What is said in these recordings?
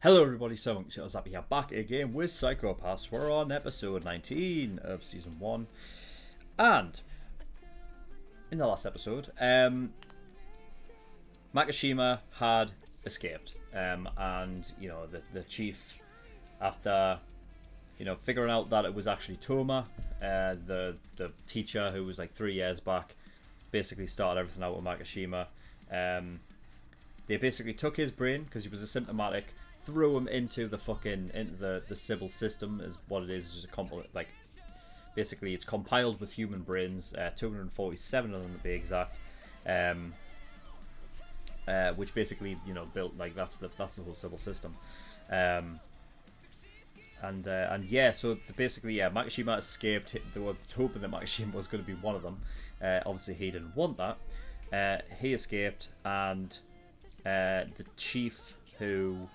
Hello everybody, SirMonkeySuit here back again with Psychopaths. We're on episode 19 of season 1. And in the last episode, Makishima had escaped. And the chief, after figuring out that it was actually Toma, the teacher who was like 3 years back, basically started everything out with Makishima. They basically took his brain because he was asymptomatic, threw him into the civil system, is what it is. Just basically it's compiled with human brains, 247 of them to be exact, which basically built that's the whole civil system. And yeah, so basically, yeah, Makishima escaped. They were hoping that Makishima was going to be one of them. Obviously he didn't want that. He escaped, and the chief, who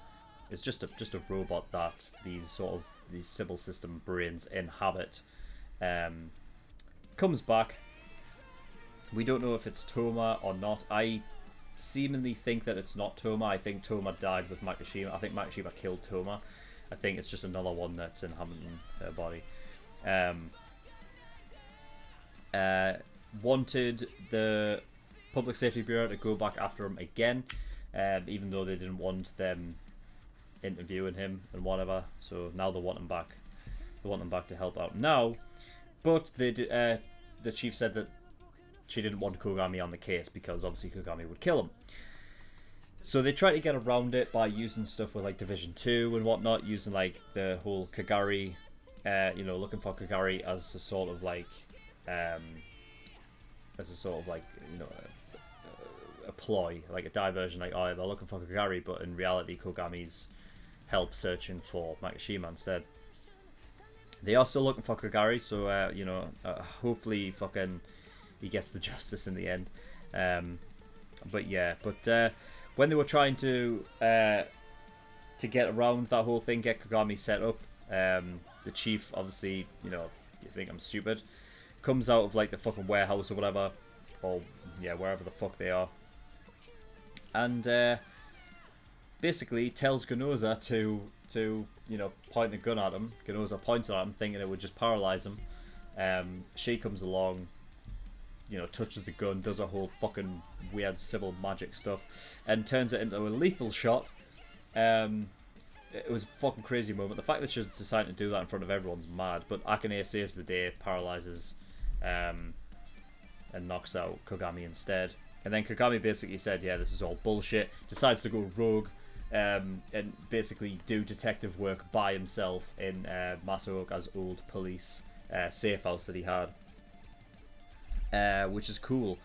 is just a robot that these civil system brains inhabit, comes back. We don't know if it's Toma or not. I seemingly think that it's not Toma. I think Toma died with Makishima. I think Makishima killed Toma. I think it's just another one that's inhabiting her body. Wanted the Public Safety Bureau to go back after him again, even though they didn't want them interviewing him and whatever. So now they want him back. They want him back to help out now. But they did, the chief said that she didn't want Kogami on the case because obviously Kogami would kill him. So they try to get around it by using stuff with like Division 2 and whatnot, using like the whole Kagari, looking for Kagari as a sort of like, a ploy, like a diversion, like, oh, they're looking for Kagari, but in reality Kogami's help searching for Makishima instead. They are still looking for Kagari, so hopefully fucking he gets the justice in the end. But yeah, when they were trying to get around that whole thing, get Kagami set up, the chief, obviously, you think I'm stupid, comes out of like the fucking warehouse or whatever, or yeah, wherever the fuck they are, and basically tells Ganoza to point a gun at him. Ganoza points at him, thinking it would just paralyze him. She comes along, touches the gun, does a whole fucking weird civil magic stuff, and turns it into a lethal shot. It was a fucking crazy moment. The fact that she's deciding to do that in front of everyone's mad, but Akane saves the day, paralyzes, and knocks out Kogami instead. And then Kogami basically said, yeah, this is all bullshit, decides to go rogue, and basically do detective work by himself in Masaoka's old police safe house that he had, which is cool.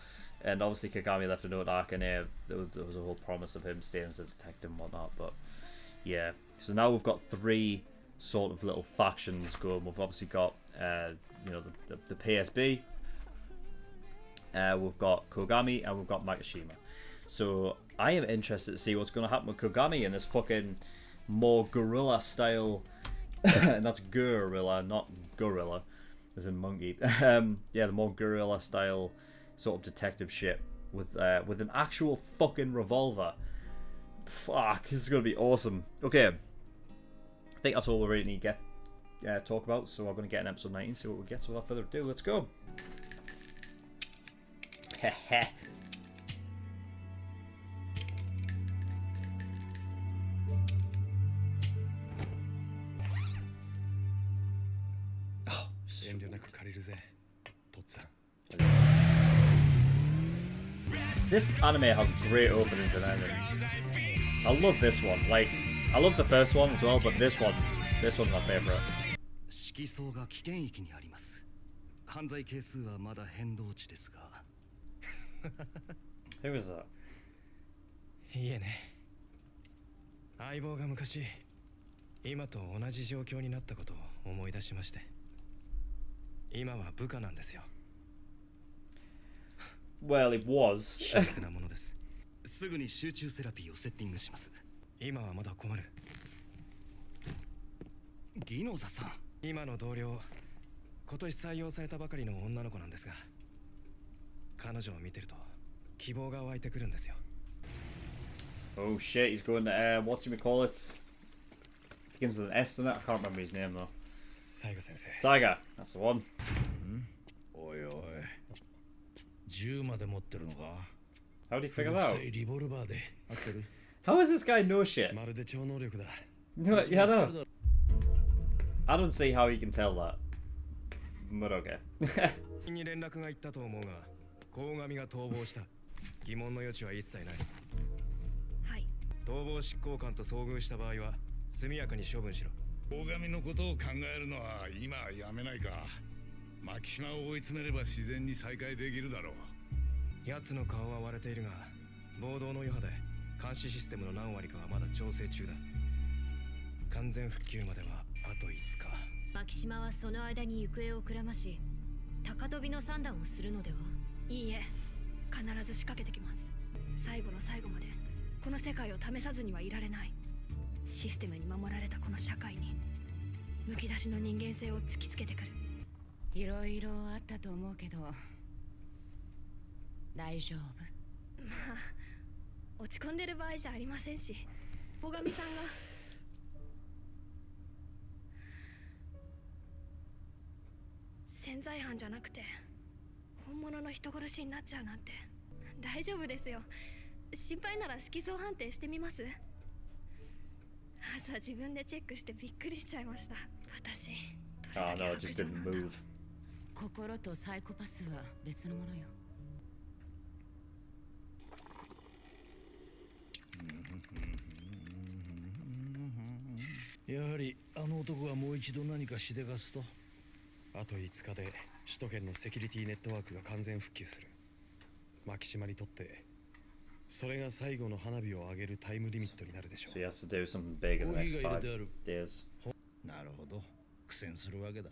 And obviously Kagami left a note to Akane. There was a whole promise of him staying as a detective and whatnot, but yeah. So now we've got 3 sort of little factions going. We've obviously got the PSB, we've got Kogami, and we've got Makishima. So I am interested to see what's going to happen with Kogami in this fucking more guerrilla style, and that's guerrilla, not gorilla, as in monkey. Yeah, the more guerrilla style sort of detective shit with an actual fucking revolver. Fuck, this is going to be awesome. Okay, I think that's all we really need to talk about, so I'm going to get an episode 19, see what we get. So without further ado, let's go. Heh. This anime has great openings and endings. I love this one. Like, I love the first one as well, but this one's my favorite. Who is that? いいえね。相棒が昔今と同じ状況になったことを思い出しまして。今は部下なんですよ。Well, it was. なものです。すぐに集中セラピーをセッティングします。今はまだ困る。ギノザさん。今の同僚、今年採用されたばかりの女の子なんですが、彼女を見てると希望が湧いてくるんですよ。 Oh shit, he's going to, whatchamacallits? Begins with an S on it. I can't remember his name though. Saiga sensei. Saiga, that's the one. おいおい。銃まで持ってるのか。How did he figure that out? リボルバーで合ってる。How does this guy know shit? まるで超能力だ。No, yeah, no. I don't see how he can tell that. But okay. に連絡が行ったと思うが、鴻上が逃亡した。疑問の余地は一切ない。はい。逃亡執行官と遭遇した場合は速やかに処分しろ。鴻上のことを考えるのは今はやめないか。牧島を追い詰めれば自然に再開できるだろう。奴の顔は割れているが、暴動の余波で監視システムの何割かはまだ調整中だ。完全復旧まではあと5日。牧島はその間に行方をくらまし、高飛びの算段をするのでは。いいえ、必ず仕掛けてきます。最後の最後までこの世界を試さずにはいられない。システムに守られたこの社会にむき出しの人間性を突きつけてくる。いろいろあったと思うけど大丈夫。まあ落ち込んでる場合じゃありませんし、鴻上さんが潜在犯じゃなくて本物の人殺しになっちゃうなんて。大丈夫ですよ。心配なら色相判定してみます。朝自分でチェックしてびっくりしちゃいました。私 Oh no, it just didn't move. 心とサイコパスは別のものよ。やはりあの男がもう一度何かしでかすと。あと5日で首都圏のセキュリティネットワークが完全復旧する。牧島にとってそれが最後の花火を上げるタイムリミットになるでしょう。 So he has to do something big in the next 5 days. なるほど、苦戦するわけだ。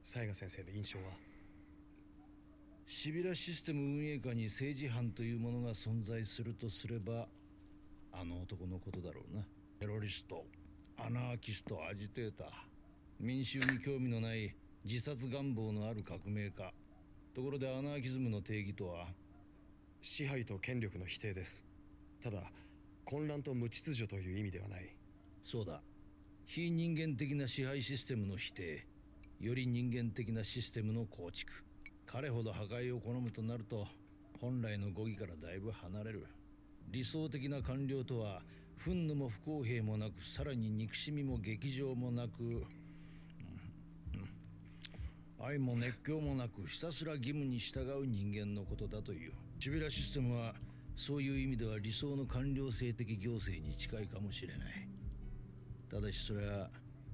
雑賀先生の印象は？シビラシステム運営下に政治犯というものが存在するとすれば、あの男のことだろうな。テロリスト、アナーキスト、アジテーター、民衆に興味のない自殺願望のある革命家。ところでアナーキズムの定義とは？支配と権力の否定です。ただ混乱と無秩序という意味ではない。そうだ、非人間的な支配システムの否定、より人間的なシステムの構築。彼ほど破壊を好むとなると本来の語義からだいぶ離れる。理想的な官僚とは憤怒も不公平もなく、さらに憎しみも激情もなく、愛も熱狂もなく、ひたすら義務に従う人間のことだという。シビラシステムはそういう意味では理想の官僚制的行政に近いかもしれない。ただしそれは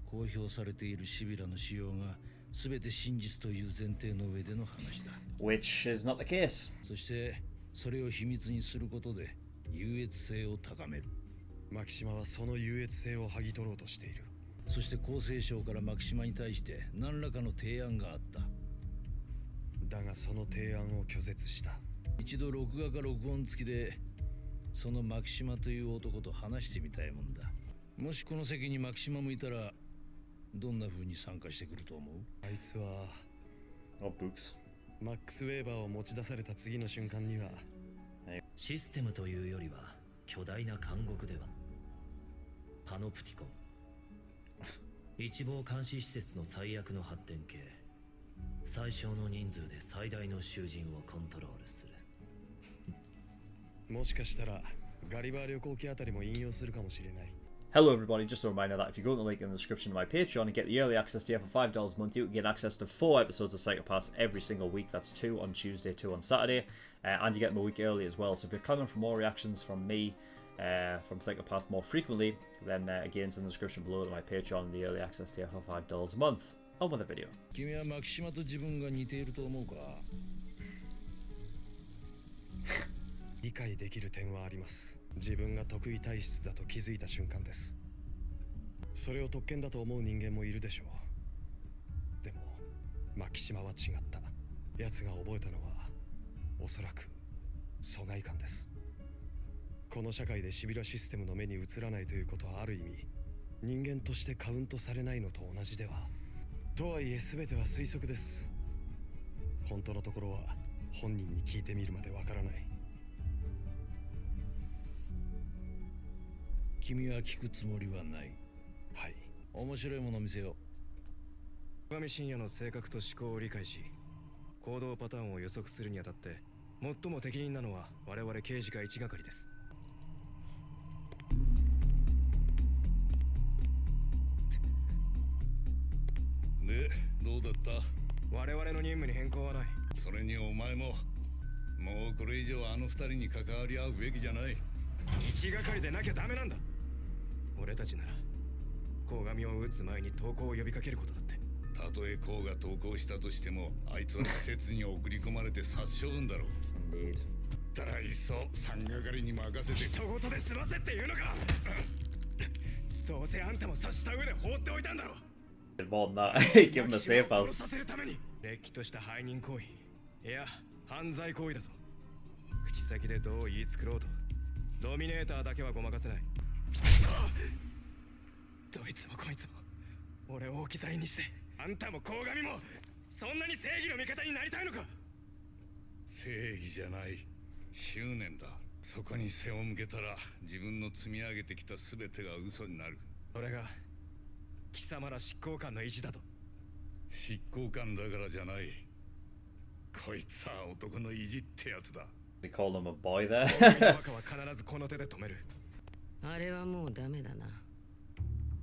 公表されているシビラの仕様が全て真実という前提の上での話だ。 Which is not the case. そしてそれを秘密にすることで優越性を高める。牧島はその優越性を剥ぎ取ろうとしている。そして厚生省から牧島に対して何らかの提案があった。だがその提案を拒絶した。一度録画か録音付きでその牧島という男と話してみたいもんだ。もしこの席に牧島もいたらどんな風に参加してくると思う？あいつは Oh, books. マックス・ウェーバーを持ち出された次の瞬間には、システムというよりは巨大な監獄では。パノプティコン一望監視施設の最悪の発展系。最小の人数で最大の囚人をコントロールする。もしかしたらガリバー旅行記あたりも引用するかもしれない。 Hello everybody, just a reminder that if you go to the link in the description of my Patreon and get the early access tier for $5 a month, you can get access to 4 episodes of Psychopaths every single week. That's 2 on Tuesday, 2 on Saturday, and you get them a week early as well. So if you're coming for more reactions from me, from Psychopaths more frequently, then again it's in the description below to my Patreon and the early access tier for $5 a month. On with the video. 君は牧島と自分が似ていると思うか？理解できる点はあります。自分が得意体質だと気づいた瞬間です。それを特権だと思う人間もいるでしょう。でも牧島は違った。奴が覚えたのはおそらく疎外感です。この社会でシビラシステムの目に映らないということはある意味人間としてカウントされないのと同じでは。とはいえ全ては推測です。本当のところは本人に聞いてみるまでわからない。君は聞くつもりはない。面白いもの見せよ小上信也の性格と思考を理解し、行動パターンを予測するにあたって最も適任なのは我々刑事課一係です。で、どうだった？我々の任務に変更はない。それにお前ももうこれ以上あの二人に関わり合うべきじゃない。一係でなきゃダメなんだ。俺たちなら鴻上を撃つ前に投降を呼びかけることだって。たとえコウが投降したとしても、あいつは施設に送り込まれて殺処分だろう。Indeed. だからいっそ三係に任せて。人事で済ませって言うのか。どうせあんたも刺した上で放っておいたんだろう。 More than that, give him a safe 殺 house. させるために。れっきとした背任行為、いや犯罪行為だぞ。口先でどう言い繕ろうとドミネーターだけはごまかせない。どいつもこいつも俺を置き去りにして、あんたも鴻上もそんなに正義の味方になりたいのか。正義じゃない、執念だ。そこに背を向けたら自分の積み上げてきた全てが嘘になる。それが貴様ら執行官の意地だと。執行官だからじゃない。こいつは男の意地ってやつだ。They call him a boy there. バカは必ずこの手で止める。あれはもうダメだな。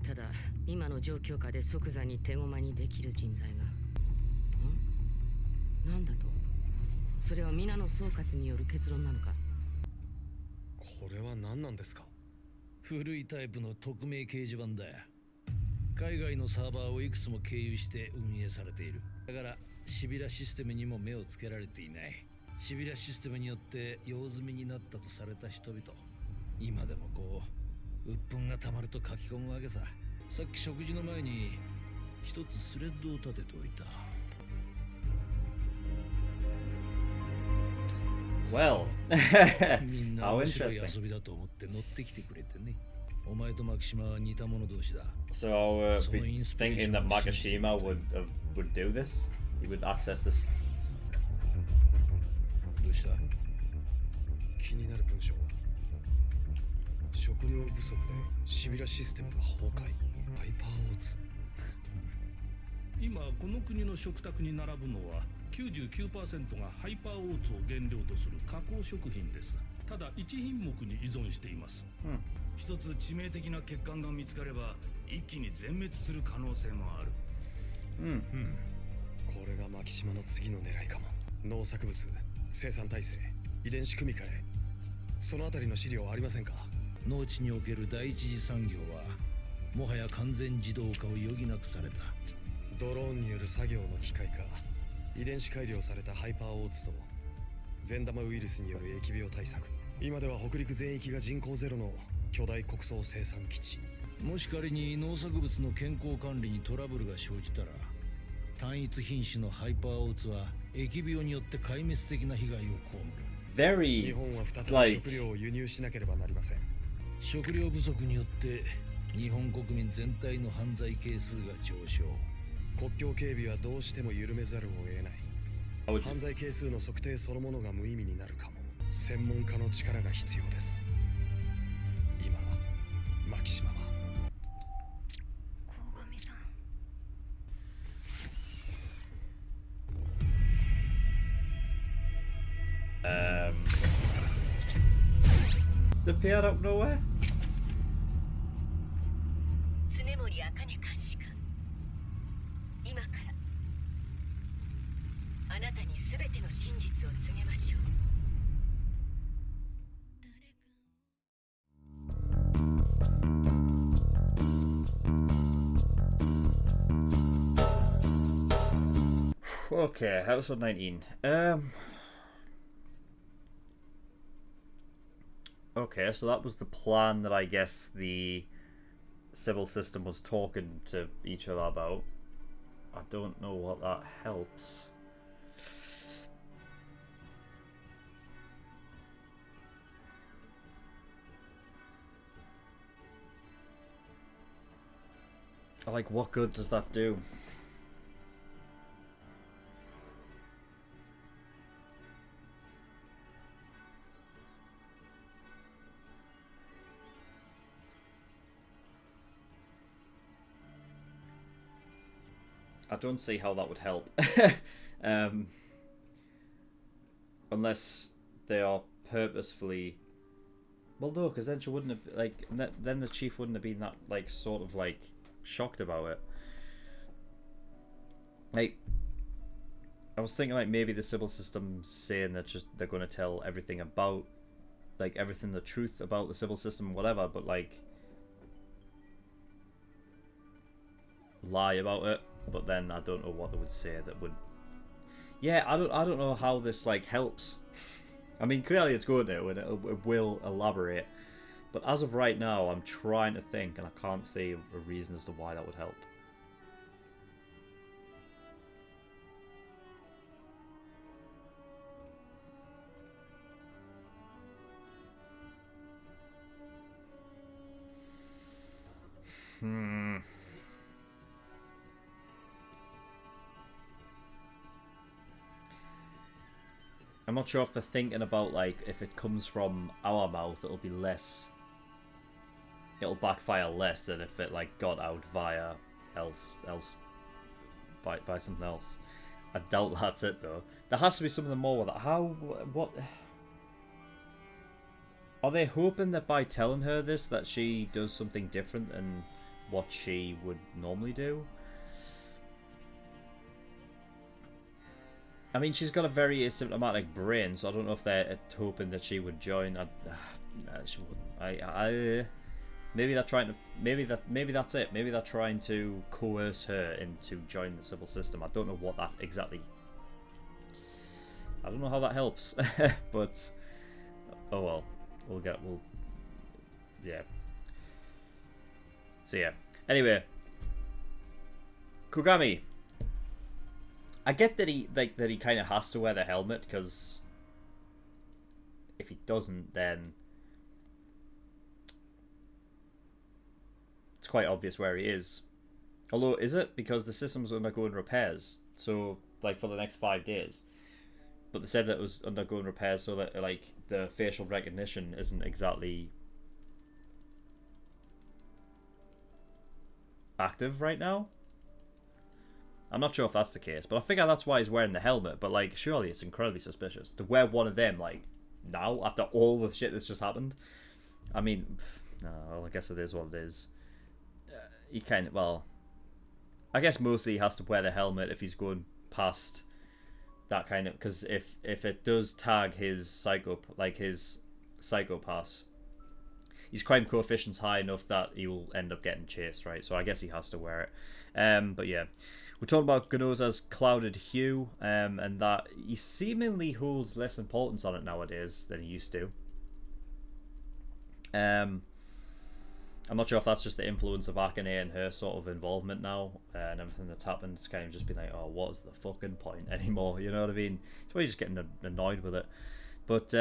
ただ今の状況下で即座に手駒にできる人材が。なんだと？それは皆の総括による結論なのか？これは何なんですか？古いタイプの匿名掲示板だ。海外のサーバーをいくつも経由して運営されている。だからシビラシステムにも目をつけられていない。シビラシステムによって用済みになったとされた人々、今でもこう鬱憤がたまると書き込むわけさ。さっき食事の前に一つスレッドを立てておいた。Well, みんな how 面白い interesting. 遊びだと思って乗ってきてくれてね。お前とマキシマは似た者同士だ。 So be thinking that Makishima would do this. He would access this. どうした？気になる文章は、食料不足でシビラシステムが崩壊、ハイパーオーツ。今この国の食卓に並ぶのは 99% がハイパーオーツを原料とする加工食品です。ただ1品目に依存しています。一つ致命的な欠陥が見つかれば一気に全滅する可能性もある。これがマキシマの次の狙いかも。農作物、生産体制、遺伝子組み換え、そのあたりの資料ありませんか？農地における第一次産業はもはや完全自動化を余儀なくされた。ドローンによる作業の機械化、遺伝子改良されたハイパーオーツと善玉ウイルスによる疫病対策。今では北陸全域が人口ゼロの巨大穀倉生産基地。もし仮に農作物の健康管理にトラブルが生じたら、単一品種のハイパーオーツは疫病によって壊滅的な被害を被る。日 Very 本は再び like 食料を輸入しなければなりません。食料不足によって日本国民全体の犯罪係数が上昇。国境警備はどうしても緩めざるを得ない。 how would 犯罪係数の測定そのものが無意味になるかも。専門家の力が必要です。今マキシマは鴻上さん。 the appear out of nowhere. 常森茜監視官、今からあなたに全ての真実を告げましょう。 Okay, episode 19. Okay, so that was the plan that I guess the civil system was talking to each other about. I don't know what that helps. Like, what good does that do? I don't see how that would help. Unless they are purposefully... Well, no, because then she wouldn't have... Like, then the chief wouldn't have been that, like, sort of, like, shocked about it. Like, I was thinking, like, maybe the civil system's saying that just they're going to tell everything about... Like, everything, the truth about the civil system, whatever, but, like... lie about it. But then I don't know what they would say that would... Yeah, I don't know how this, like, helps. I mean, clearly it's going to, and it will elaborate. But as of right now, I'm trying to think, and I can't see a reason as to why that would help. I'm not sure if they're thinking about, like, if it comes from our mouth, it'll be less... It'll backfire less than if it, like, got out via by something else. I doubt that's it, though. There has to be something more with it. How... What... Are they hoping that by telling her this, that she does something different than what she would normally do? I mean, she's got a very asymptomatic brain, so I don't know if they're hoping that she would join. She wouldn't. Maybe they're trying to. Maybe that's it. Maybe they're trying to coerce her into joining the civil system. I don't know what that exactly. I don't know how that helps, but oh well. We'll. Yeah. So yeah. Anyway, Kogami. I get that he kind of has to wear the helmet, because if he doesn't, then it's quite obvious where he is. Although, is it? Because the system's undergoing repairs, so, like, for the next 5 days. But they said that it was undergoing repairs so that, like, the facial recognition isn't exactly active right now. I'm not sure if that's the case, but I figure that's why he's wearing the helmet. But, like, surely it's incredibly suspicious to wear one of them, like, now, after all the shit that's just happened. I mean, no, well, I guess it is what it is. He kind of, well, I guess mostly he has to wear the helmet if he's going past that kind of, because if it does tag his psychopath, his crime coefficient's high enough that he will end up getting chased, right? So I guess he has to wear it. But yeah. We're talking about Ganoza's clouded hue, and that he seemingly holds less importance on it nowadays than he used to. I'm not sure if that's just the influence of Akane and her sort of involvement now, and everything that's happened. It's kind of just been like, oh, what's the fucking point anymore? You know what I mean? It's probably just getting annoyed with it. But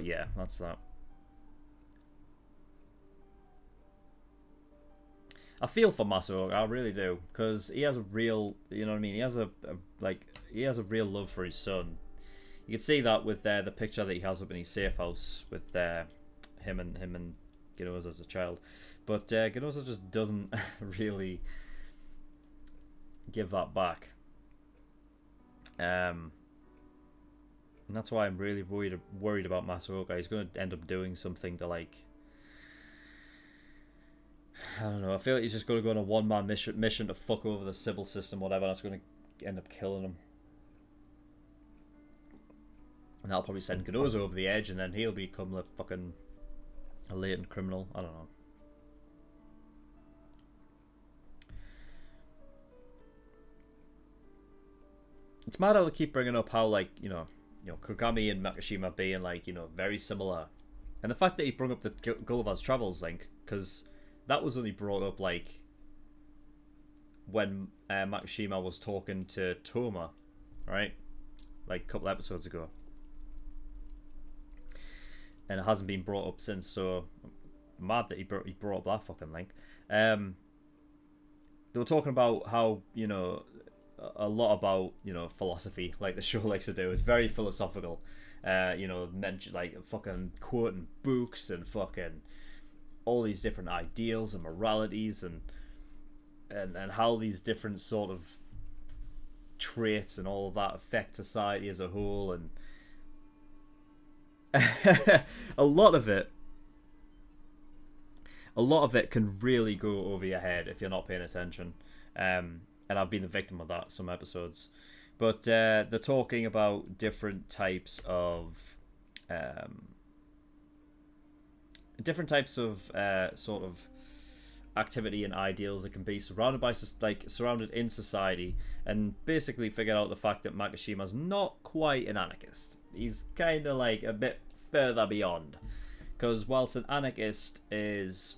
yeah, that's that. I feel for Masuoka, I really do, because he has a real, you know what I mean? He has he has a real love for his son. You can see that with the picture that he has up in his safe house with him and Ganoza as a child. But Ganoza just doesn't really give that back. And that's why I'm really worried about Masuoka. He's going to end up doing something to, like, I don't know. I feel like he's just going to go on a one-man mission to fuck over the civil system, whatever. That's going to end up killing him. And that'll probably send Ganoza over the edge, and then he'll become a latent criminal. I don't know. It's mad how they keep bringing up how, like, you know, Kogami and Makishima being, like, you know, very similar. And the fact that he brought up the Gulliver's Travels link, because that was only brought up, like, when Makishima was talking to Toma, right? Like, a couple episodes ago. And it hasn't been brought up since, so I'm mad that he brought up that fucking link. They were talking about how, you know, a lot about, you know, philosophy, like the show likes to do. It's very philosophical. You know, mention, like, fucking quoting books and fucking all these different ideals and moralities, and and how these different sort of traits and all of that affect society as a whole, and a lot of it can really go over your head if you're not paying attention. And I've been the victim of that some episodes. But they're talking about different types of sort of activity and ideals that can be surrounded in society, and basically figured out the fact that Makishima's not quite an anarchist. He's kind of like a bit further beyond, because whilst an anarchist is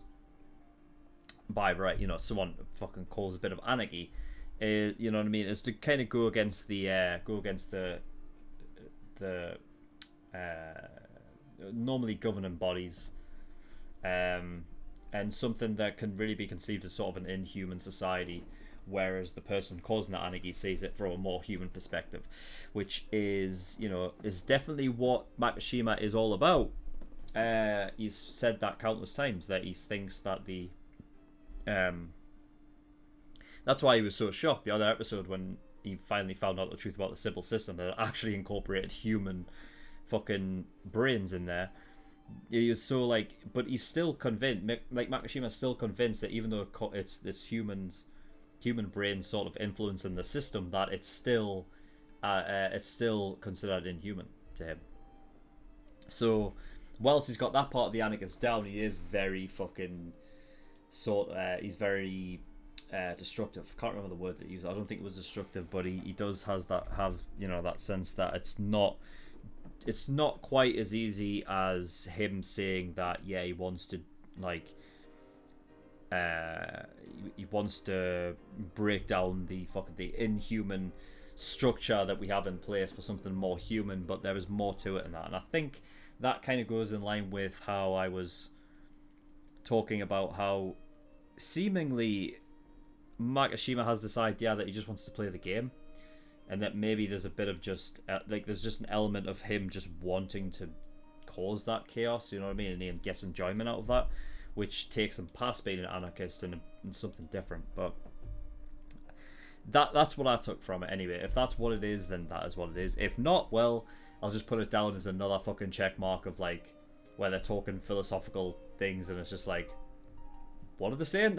by right, someone fucking calls a bit of anarchy, you know what I mean, is to kind of go against the normally governing bodies, and something that can really be conceived as sort of an inhuman society, whereas the person causing that anarchy sees it from a more human perspective, which is definitely what Makishima is all about. He's said that countless times, that he thinks that that's why he was so shocked the other episode when he finally found out the truth about the Sybil system, that it actually incorporated human fucking brains in there. He was so but he's still convinced, Makishima's still convinced that even though it's this human brain sort of influencing the system, that it's still considered inhuman to him. So whilst he's got that part of the anarchist down, he is very fucking he's very destructive. Can't remember the word that he used. I don't think it was destructive, but he does have that sense that it's not quite as easy as him saying that he wants to he wants to break down the inhuman structure that we have in place for something more human, but there is more to it than that. And I think that kind of goes in line with how I was talking about how seemingly Makishima has this idea that he just wants to play the game, and that maybe there's a bit of just there's just an element of him just wanting to cause that chaos, you know what I mean, and he gets enjoyment out of that, which takes him past being an anarchist and something different. But that's what I took from it anyway. If that's what it is, then that is what it is. If not, well, I'll just put it down as another fucking check mark of where they're talking philosophical things and it's just what are they saying?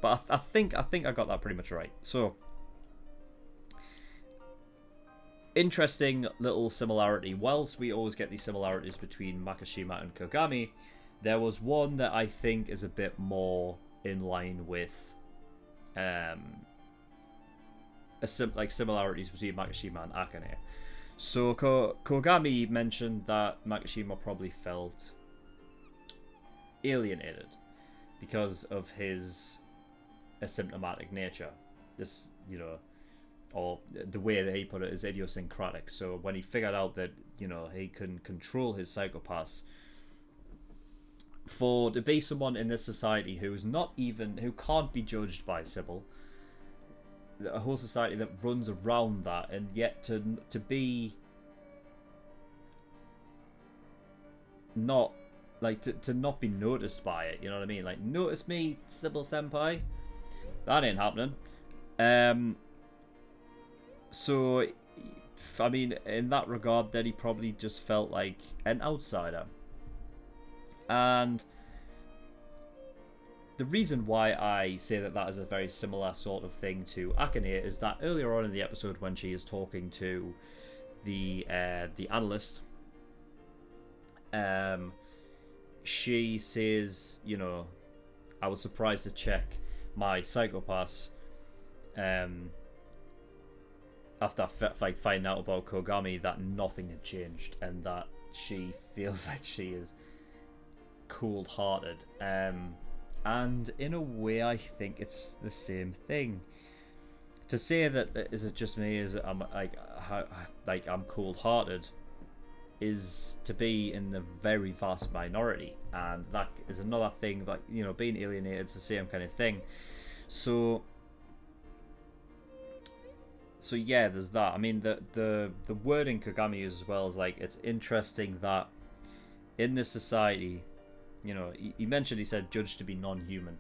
But I think I got that pretty much right. So interesting little similarity. Whilst we always get these similarities between Makishima and Kogami, there was one that I think is a bit more in line with similarities between Makishima and Akane. So Kogami mentioned that Makishima probably felt alienated because of his asymptomatic nature. This, or the way that he put it is idiosyncratic. So when he figured out that, he can control his psychopaths, to be someone in this society who can't be judged by Sybil, a whole society that runs around that, and yet to be not to not be noticed by it, you know what I mean? Notice me, Sybil senpai? That ain't happening. So I mean, in that regard, then he probably just felt like an outsider. And the reason why I say that is a very similar sort of thing to Akane is that earlier on in the episode, when she is talking to the analyst, she says, I was surprised to check my psychopaths after finding out about Kogami that nothing had changed, and that she feels like she is cold-hearted. And in a way, I think it's the same thing. To say that is it just me? Is I'm I'm cold-hearted? Is to be in the very vast minority, and that is another thing. Being alienated is the same kind of thing. So yeah, there's that. I mean, the wording Kogami uses as well is it's interesting that in this society, he mentioned, he said judged to be non-human.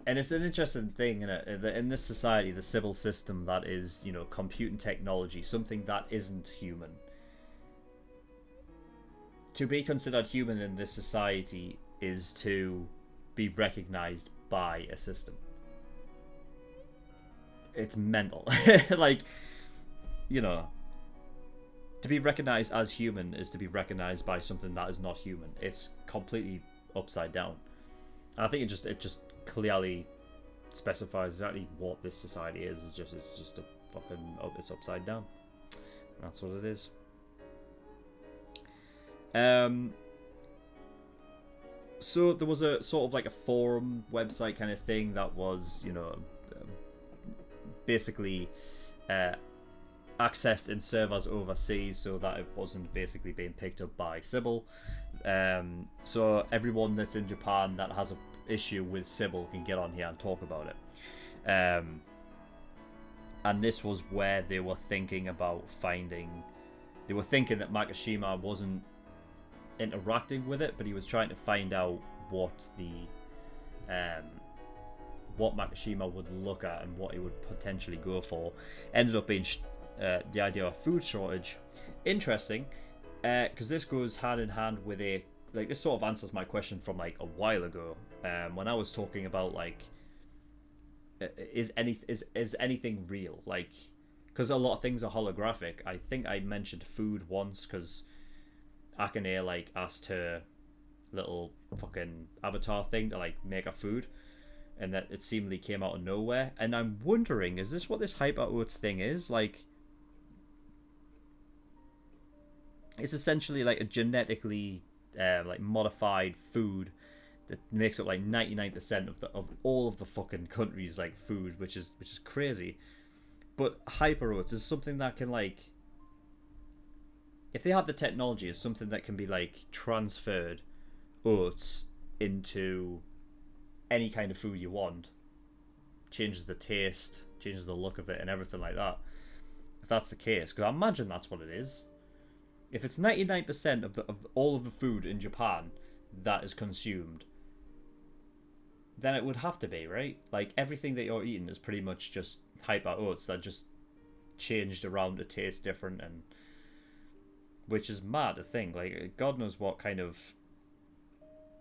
And it's an interesting thing in this society, the civil system that is, you know, computing technology, something that isn't human. To be considered human in this society is to be recognized by a system. It's mental. Like, you know, to be recognized as human is to be recognized by something that is not human. It's completely upside down. And I think it just clearly specifies exactly what this society is. It's just a fucking, it's upside down. That's what it is. So there was a sort of like a forum website kind of thing that was, you know, basically accessed in servers overseas, so that it wasn't basically being picked up by Sybil. So everyone that's in Japan that has an issue with Sybil can get on here and talk about it. And this was where they were thinking about finding... They were thinking that Makishima wasn't interacting with it, but he was trying to find out what Makishima would look at and what he would potentially go for. Ended up being the idea of food shortage. Interesting, because this goes hand in hand with this sort of answers my question from like a while ago, when I was talking about like, is anything real? Like, because a lot of things are holographic. I think I mentioned food once because Akane like asked her little fucking avatar thing to like make a food, and that it seemingly came out of nowhere. And I'm wondering, is this what this hyper oats thing is? Like, it's essentially like a genetically like modified food that makes up like 99% of all of the fucking country's like food, which is crazy. But hyper oats is something that can like, if they have the technology, it's something that can be like transferred oats into any kind of food you want. Changes the taste, changes the look of it, and everything like that. If that's the case, because I imagine that's what it is. If it's 99% of all of the food in Japan that is consumed, then it would have to be, right? Like, everything that you're eating is pretty much just hyper oats that just changed around to taste different, and which is mad to think. Like, God knows what kind of...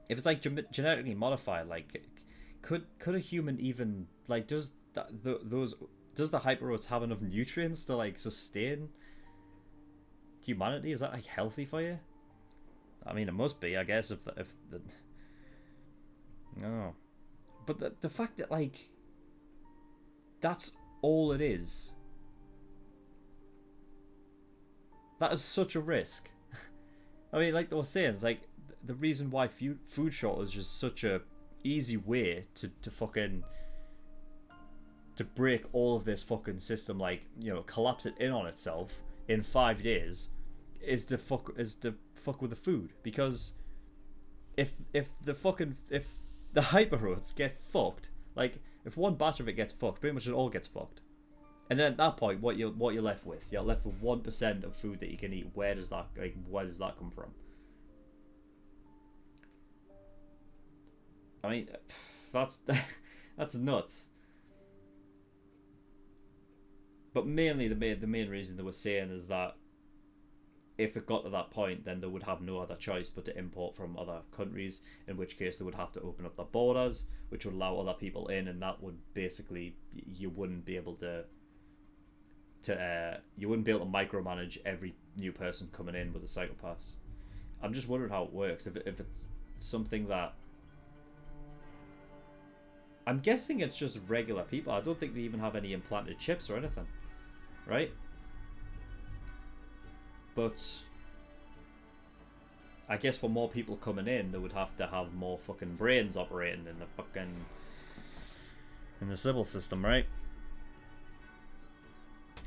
If it's like genetically modified, like, could a human even like does the hyper oats have enough nutrients to like sustain humanity? Is that like healthy for you? I mean, it must be, I guess. If the no, but the fact that like that's all it is, that is such a risk. I mean, like they were saying, it's like the reason why food shortage is such a easy way to fucking to break all of this fucking system, like, you know, collapse it in on itself in 5 days, is to fuck with the food. Because if the hyper oats get fucked, like if one batch of it gets fucked, pretty much it all gets fucked. And then at that point, what you're left with, you're left with 1% of food that you can eat. Where does that come from? I mean, that's nuts. But mainly the main reason they were saying is that if it got to that point, then they would have no other choice but to import from other countries, in which case they would have to open up their borders, which would allow other people in, and that would basically, you wouldn't be able to micromanage every new person coming in with a cycle pass. I'm just wondering how it works. If it's something that, I'm guessing it's just regular people. I don't think they even have any implanted chips or anything, right? But I guess for more people coming in, they would have to have more fucking brains operating in the civil system, right?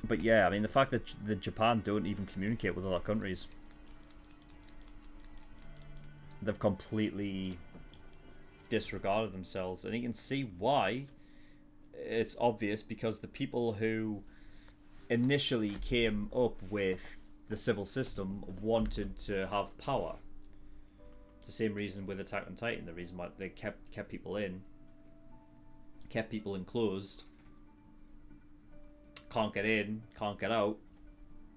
But yeah, I mean, the fact that the Japan don't even communicate with other countries, they've completely disregarded themselves, and you can see why. It's obvious, because the people who initially came up with the civil system wanted to have power. It's the same reason with Attack on Titan. The reason why they kept people in kept people enclosed, can't get in, can't get out,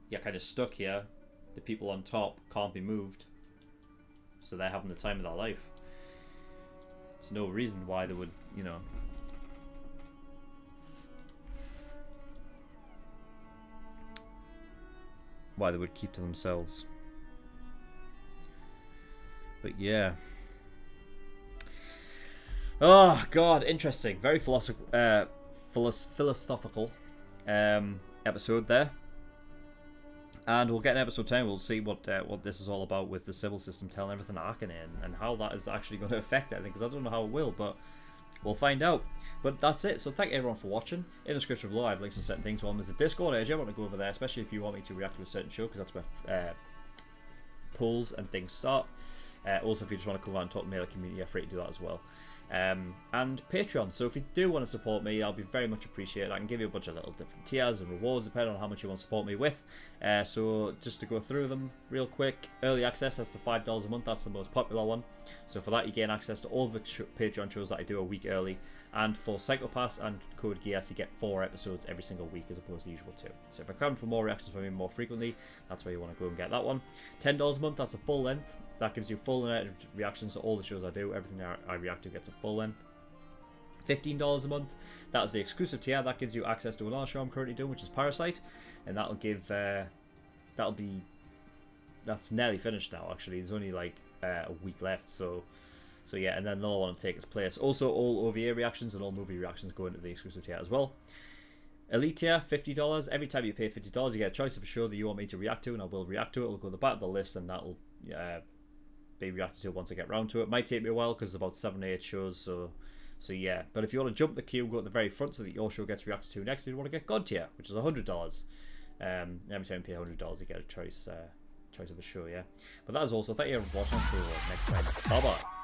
you're kind of stuck here. The people on top can't be moved, so they're having the time of their life. There's no reason why they would, you know, why they would keep to themselves. But yeah. Oh god, interesting. Very philosophical episode there. And we'll get in episode 10. We'll see what this is all about with the civil system telling everything Arkin in, and how that is actually going to affect everything, because I don't know how it will, but we'll find out. But that's it. So thank everyone for watching. In the description below, I have links to certain things. One is the Discord. I want to go over there, especially if you want me to react to a certain show, because that's where polls and things start. Also, if you just want to come out and talk to me in the community, you're free to do that as well. And Patreon. So if you do want to support me, I'll be very much appreciated. I can give you a bunch of little different tiers and rewards depending on how much you want to support me with. So just to go through them real quick, early access, that's the $5 a month. That's the most popular one. So for that, you gain access to all the Patreon shows that I do a week early. And for Psychopass and Code Geass, you get 4 episodes every single week as opposed to the usual 2. So if you're coming for more reactions from me more frequently, that's where you want to go and get that one. $10 a month, that's a full length. That gives you full reactions to all the shows I do. Everything I react to gets a full length. $15 a month, that is the exclusive tier. That gives you access to another show I'm currently doing, which is Parasite. And that'll give, that's nearly finished now actually. There's only like a week left, so yeah, and then another one will take its place. Also, all OVA reactions and all movie reactions go into the exclusive tier as well. Elite tier, $50. Every time you pay $50, you get a choice of a show that you want me to react to, and I will react to it. It'll go to the back of the list, and that'll be reacted to once I get round to it. Might take me a while because there's about 7 or 8 shows, so yeah. But if you want to jump the queue, go to the very front so that your show gets reacted to next. If you want to get God tier, which is $100. Every time you pay $100, you get a choice of a show, yeah. But that is also. Thank you for watching. I'll see you all next time. Bye bye.